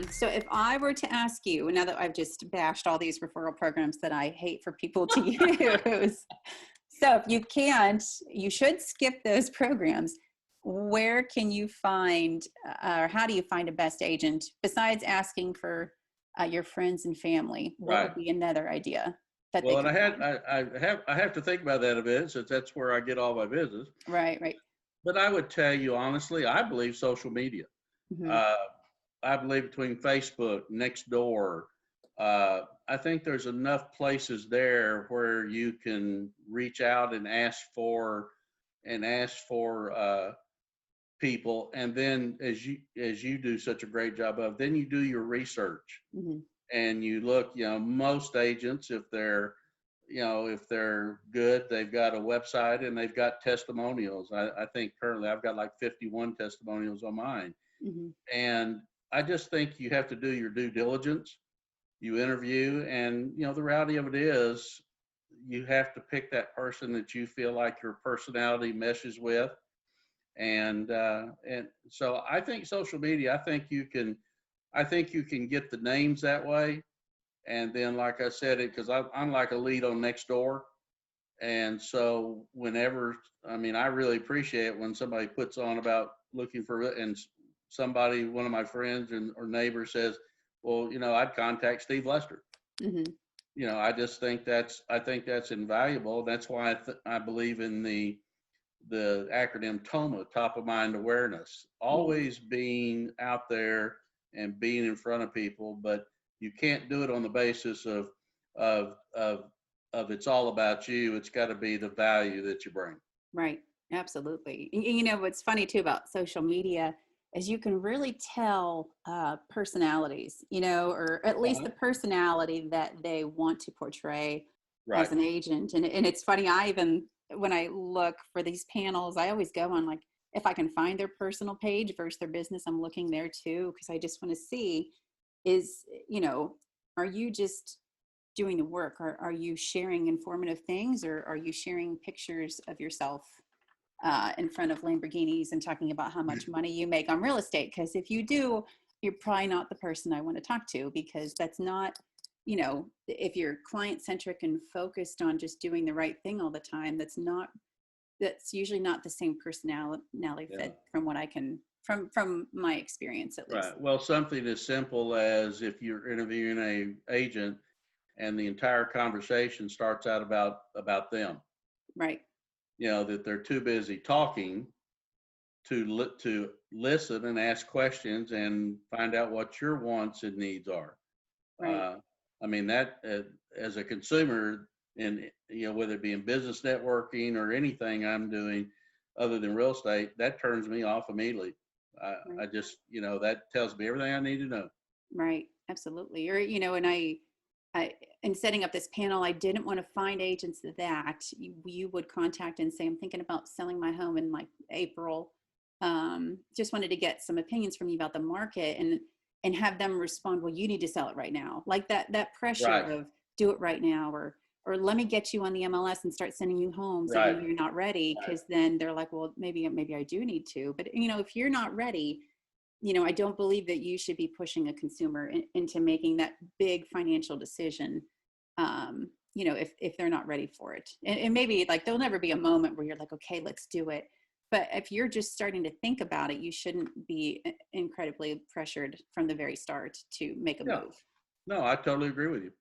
So if I were to ask you, now that I've just bashed all these referral programs that I hate for people to use, so if you can't, you should skip those programs. Where can you find, or how do you find a best agent besides asking for your friends and family? What Right. would be another idea that they Well, and can find? I have to think about that a bit since that's where I get all my business. Right, right. But I would tell you honestly, I believe social media. Hmm. Uh, I believe between Facebook, Nextdoor, I think there's enough places there where you can reach out and ask for people, and then as you do such a great job of, then you do your research Hmm. and you look. Most agents, if they're if they're good, they've got a website and they've got testimonials. I think currently I've got like 51 testimonials on mine. Hmm. And I just think you have to do your due diligence. You interview, and the reality of it is you have to pick that person that you feel like your personality meshes with. And so I think social media, I think you can get the names that way. And then, like I said, because I'm like a lead on Nextdoor. And so whenever, I mean, I really appreciate when somebody puts on about looking for, and somebody, one of my friends or neighbors says, well, I'd contact Steve Lester. Hmm. I think that's invaluable. That's why I believe in the acronym TOMA, top of mind awareness, Hmm. always being out there and being in front of people. But you can't do it on the basis of, of, it's all about you. It's got to be the value that you bring. Right. Absolutely. What's funny too about social media is you can really tell personalities, or at least Uh-huh. the personality that they want to portray as Right. an agent. And it's funny, when I look for these panels, I always go on, like, if I can find their personal page versus their business, I'm looking there too, because I just want to see is, are you just doing the work, or are you sharing informative things, or are you sharing pictures of yourself in front of Lamborghinis and talking about how much money you make on real estate? Because if you do, you're probably not the person I want to talk to, because that's not, if you're client centric and focused on just doing the right thing all the time, that's usually not the same personality Yeah. fit, from what I can, from my experience at least. Right. Well, something as simple as if you're interviewing a agent and the entire conversation starts out about them, Right. that they're too busy talking to listen and ask questions and find out what your wants and needs are. Right. Uh, I mean that as a consumer, and whether it be in business networking or anything I'm doing other than real estate, that turns me off immediately. I Right. just that tells me everything I need to know. Right. Absolutely. Or, and I, in setting up this panel, I didn't want to find agents that you would contact and say, I'm thinking about selling my home in like April. Just wanted to get some opinions from you about the market, and have them respond, well, you need to sell it right now. Like that pressure Right. of do it right now, or let me get you on the MLS and start sending you homes, even Right. though you're not ready. Right. Cause then they're like, well, maybe I do need to, but if you're not ready, I don't believe that you should be pushing a consumer into making that big financial decision, if they're not ready for it. And maybe, like, there'll never be a moment where you're like, okay, let's do it. But if you're just starting to think about it, you shouldn't be incredibly pressured from the very start to make a Yeah. move. No, I totally agree with you.